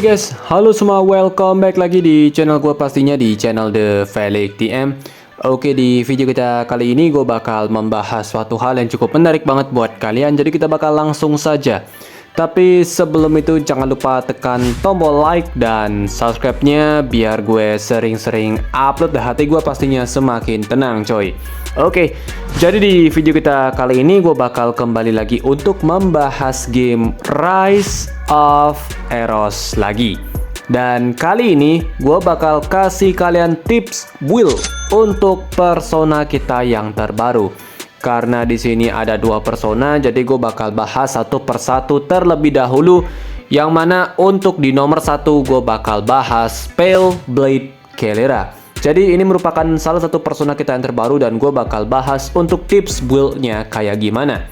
Oke guys, halo semua, welcome back lagi di channel gue, pastinya di channel The Felix TM. Oke, di video kita kali ini gue bakal membahas suatu hal yang cukup menarik banget buat kalian. Jadi kita bakal langsung saja. Tapi sebelum itu jangan lupa tekan tombol like dan subscribe-nya biar gue sering-sering upload, hati gue pastinya semakin tenang coy. Oke, jadi di video kita kali ini gue bakal kembali lagi untuk membahas game Rise of Eros lagi. Dan kali ini gue bakal kasih kalian tips build untuk persona kita yang terbaru. Karena di sini ada dua persona, jadi gue bakal bahas satu persatu terlebih dahulu. Yang mana untuk di nomor satu gue bakal bahas Pale Blade Kelera. Jadi ini merupakan salah satu persona kita yang terbaru dan gue bakal bahas untuk tips build-nya kayak gimana.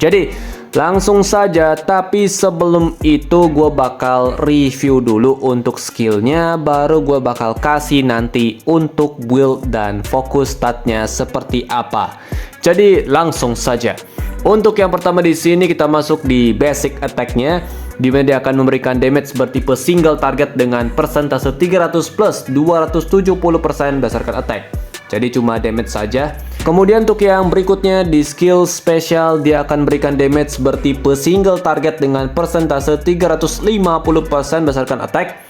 Jadi langsung saja, tapi sebelum itu gue bakal review dulu untuk skillnya, baru gue bakal kasih nanti untuk build dan fokus statnya seperti apa. Jadi langsung saja. Untuk yang pertama di sini kita masuk di basic attack-nya, di mana dia akan memberikan damage bertipe single target dengan persentase 300 plus 270% berdasarkan attack. Jadi cuma damage saja. Kemudian untuk yang berikutnya di skill spesial, dia akan berikan damage bertipe single target dengan persentase 350% berdasarkan attack.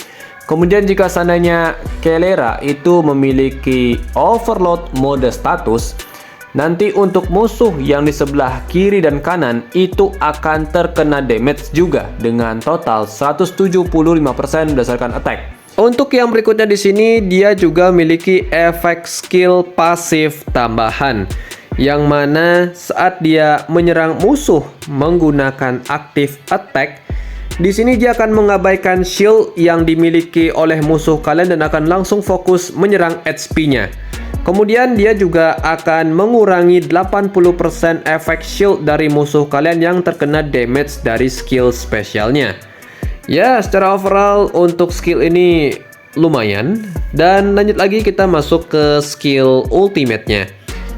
Kemudian jika seandainya Kelera itu memiliki overload mode status, nanti untuk musuh yang di sebelah kiri dan kanan itu akan terkena damage juga dengan total 175% berdasarkan attack. Untuk yang berikutnya di sini dia juga memiliki efek skill pasif tambahan, yang mana saat dia menyerang musuh menggunakan aktif attack, di sini dia akan mengabaikan shield yang dimiliki oleh musuh kalian dan akan langsung fokus menyerang HP-nya. Kemudian dia juga akan mengurangi 80% efek shield dari musuh kalian yang terkena damage dari skill spesialnya. Ya, secara overall untuk skill ini lumayan. Dan lanjut lagi kita masuk ke skill ultimate-nya.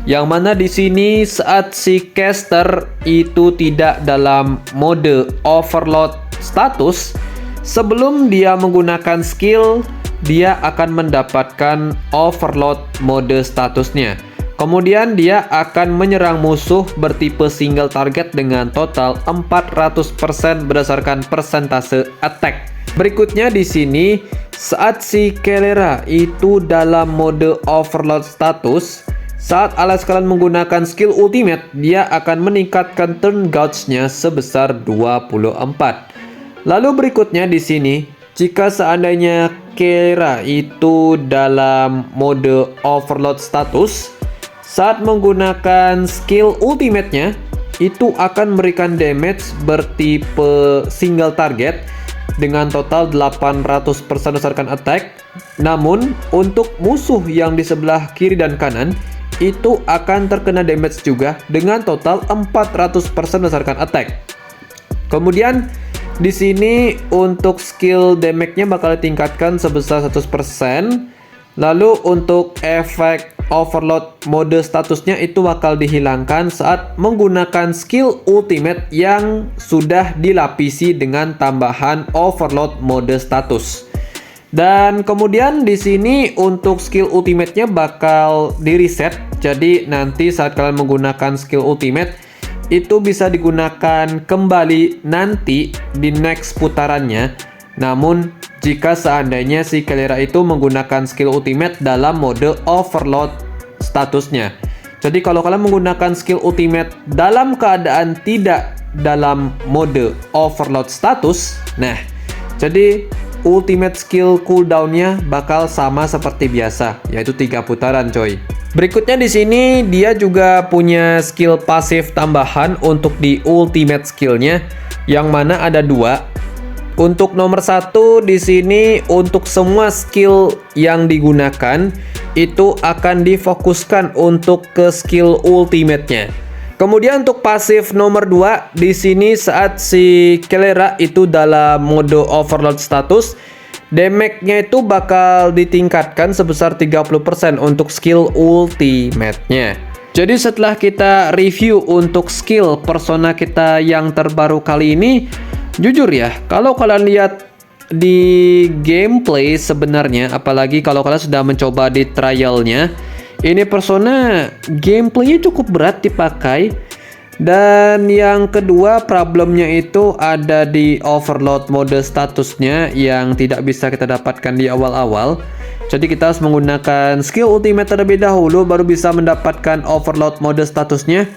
Yang mana di sini saat si caster itu tidak dalam mode overload status, sebelum dia menggunakan skill, dia akan mendapatkan overload mode statusnya. Kemudian dia akan menyerang musuh bertipe single target dengan total 400% berdasarkan persentase attack. Berikutnya di sini saat si Kelera itu dalam mode overload status, saat alias kalian menggunakan skill ultimate, dia akan meningkatkan turn gauge-nya sebesar 24. Lalu berikutnya di sini, jika seandainya Kelera itu dalam mode overload status, saat menggunakan skill ultimate-nya itu akan memberikan damage bertipe single target dengan total 800% berdasarkan attack. Namun untuk musuh yang di sebelah kiri dan kanan itu akan terkena damage juga dengan total 400% berdasarkan attack. Kemudian di sini untuk skill damage-nya bakal ditingkatkan sebesar 100%. Lalu untuk efek overload mode statusnya itu bakal dihilangkan saat menggunakan skill ultimate yang sudah dilapisi dengan tambahan overload mode status. Dan kemudian di sini untuk skill ultimate-nya bakal di reset. Jadi nanti saat kalian menggunakan skill ultimate itu bisa digunakan kembali nanti di next putarannya. Namun jika seandainya si Kelera itu menggunakan skill ultimate dalam mode overload statusnya. Jadi kalau kalian menggunakan skill ultimate dalam keadaan tidak dalam mode overload status, nah jadi ultimate skill cooldown-nya bakal sama seperti biasa, yaitu 3 putaran coy. Berikutnya di sini dia juga punya skill pasif tambahan untuk di ultimate skill-nya, yang mana ada 2. Untuk nomor 1 di sini untuk semua skill yang digunakan itu akan difokuskan untuk ke skill ultimate-nya. Kemudian untuk pasif nomor 2 di sini saat si Kelera itu dalam mode overload status, damage-nya itu bakal ditingkatkan sebesar 30% untuk skill ultimate-nya. Jadi setelah kita review untuk skill persona kita yang terbaru kali ini, jujur ya, kalau kalian lihat di gameplay sebenarnya, apalagi kalau kalian sudah mencoba di trialnya, ini Persona gameplaynya cukup berat dipakai. Dan yang kedua problemnya itu ada di overload mode statusnya yang tidak bisa kita dapatkan di awal-awal. Jadi kita harus menggunakan skill ultimate terlebih dahulu baru bisa mendapatkan overload mode statusnya.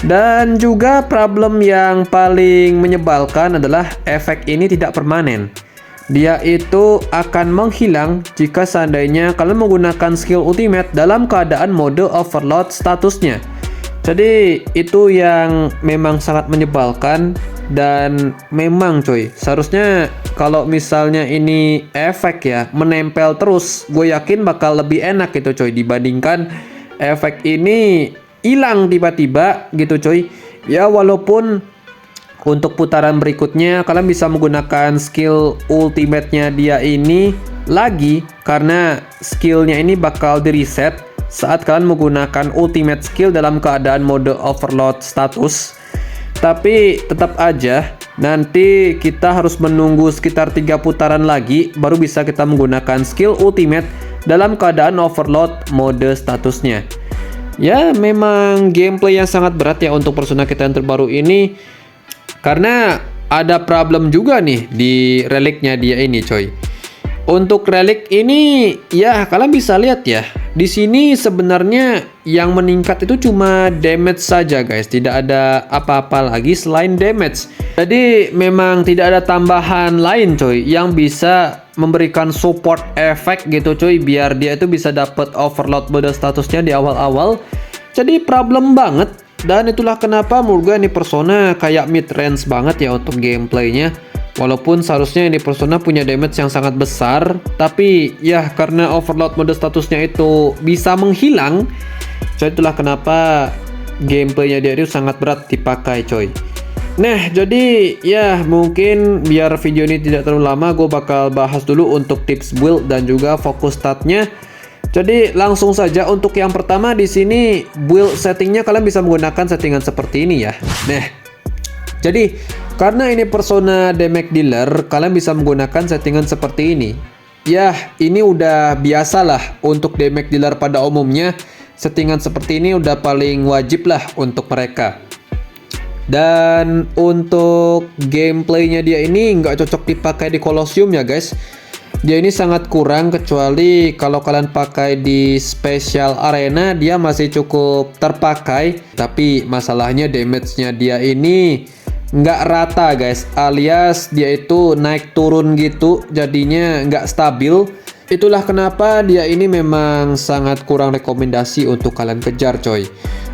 Dan juga problem yang paling menyebalkan adalah efek ini tidak permanen. Dia itu akan menghilang jika seandainya kalian menggunakan skill ultimate dalam keadaan mode overload statusnya. Jadi itu yang memang sangat menyebalkan. Dan memang coy, seharusnya kalau misalnya ini efek ya menempel terus, gue yakin bakal lebih enak gitu coy, dibandingkan efek ini hilang tiba-tiba gitu coy. Ya walaupun untuk putaran berikutnya kalian bisa menggunakan skill ultimate-nya dia ini lagi, karena skillnya ini bakal di reset saat kalian menggunakan ultimate skill dalam keadaan mode overload status. Tapi tetap aja nanti kita harus menunggu sekitar 3 putaran lagi baru bisa kita menggunakan skill ultimate dalam keadaan overload mode statusnya. Ya memang gameplay yang sangat berat ya untuk Persona kita yang terbaru ini, karena ada problem juga nih di reliknya dia ini coy. Untuk relik ini ya kalian bisa lihat ya, di sini sebenarnya yang meningkat itu cuma damage saja guys, tidak ada apa-apa lagi selain damage. Jadi memang tidak ada tambahan lain coy yang bisa memberikan support efek gitu coy, biar dia itu bisa dapat overload mode statusnya di awal-awal. Jadi problem banget. Dan itulah kenapa menurut gue ini Persona kayak mid range banget ya untuk gameplaynya. Walaupun seharusnya ini Persona punya damage yang sangat besar, tapi ya karena overload mode statusnya itu bisa menghilang, jadi itulah kenapa gameplaynya dia itu sangat berat dipakai coy. Nah jadi ya mungkin biar video ini tidak terlalu lama, gue bakal bahas dulu untuk tips build dan juga fokus statnya. Jadi langsung saja untuk yang pertama di sini build settingnya kalian bisa menggunakan settingan seperti ini ya. Nah, jadi karena ini Persona damage dealer, kalian bisa menggunakan settingan seperti ini. Ya, ini udah biasa lah untuk damage dealer pada umumnya. Settingan seperti ini udah paling wajib lah untuk mereka. Dan untuk gameplaynya dia ini nggak cocok dipakai di Colosseum ya guys. Dia ini sangat kurang, kecuali kalau kalian pakai di Special Arena dia masih cukup terpakai. Tapi masalahnya damage-nya dia ini nggak rata guys, alias dia itu naik turun gitu, jadinya nggak stabil. Itulah kenapa dia ini memang sangat kurang rekomendasi untuk kalian kejar coy.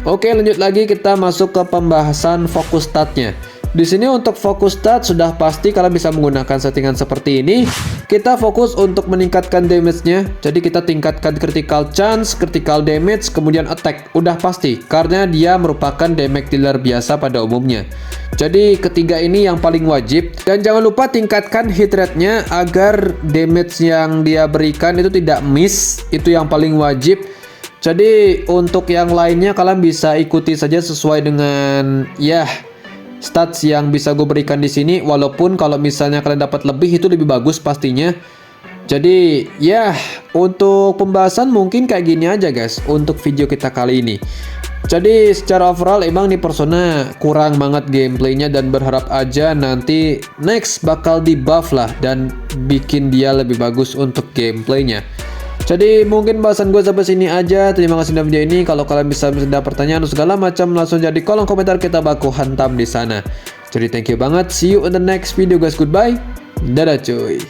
Oke lanjut lagi, kita masuk ke pembahasan fokus statnya. Di sini untuk fokus stat sudah pasti kalian bisa menggunakan settingan seperti ini. Kita fokus untuk meningkatkan damage-nya. Jadi kita tingkatkan critical chance, critical damage, kemudian attack. Udah pasti karena dia merupakan damage dealer biasa pada umumnya. Jadi ketiga ini yang paling wajib. Dan jangan lupa tingkatkan hit rate-nya agar damage yang dia berikan itu tidak miss. Itu yang paling wajib. Jadi untuk yang lainnya kalian bisa ikuti saja sesuai dengan ya stats yang bisa gue berikan di sini. Walaupun kalau misalnya kalian dapat lebih itu lebih bagus pastinya. Jadi ya untuk pembahasan mungkin kayak gini aja guys untuk video kita kali ini. Jadi secara overall emang nih Persona kurang banget gameplaynya, dan berharap aja nanti next bakal di buff lah dan bikin dia lebih bagus untuk gameplaynya. Jadi mungkin bahasan gue sampai sini aja. Terima kasih sudah video ini. Kalau kalian bisa ada pertanyaan atau segala macam, langsung jadi kolom komentar, kita baku hantam di sana. Jadi thank you banget. See you in the next video guys. Goodbye. Dadah cuy.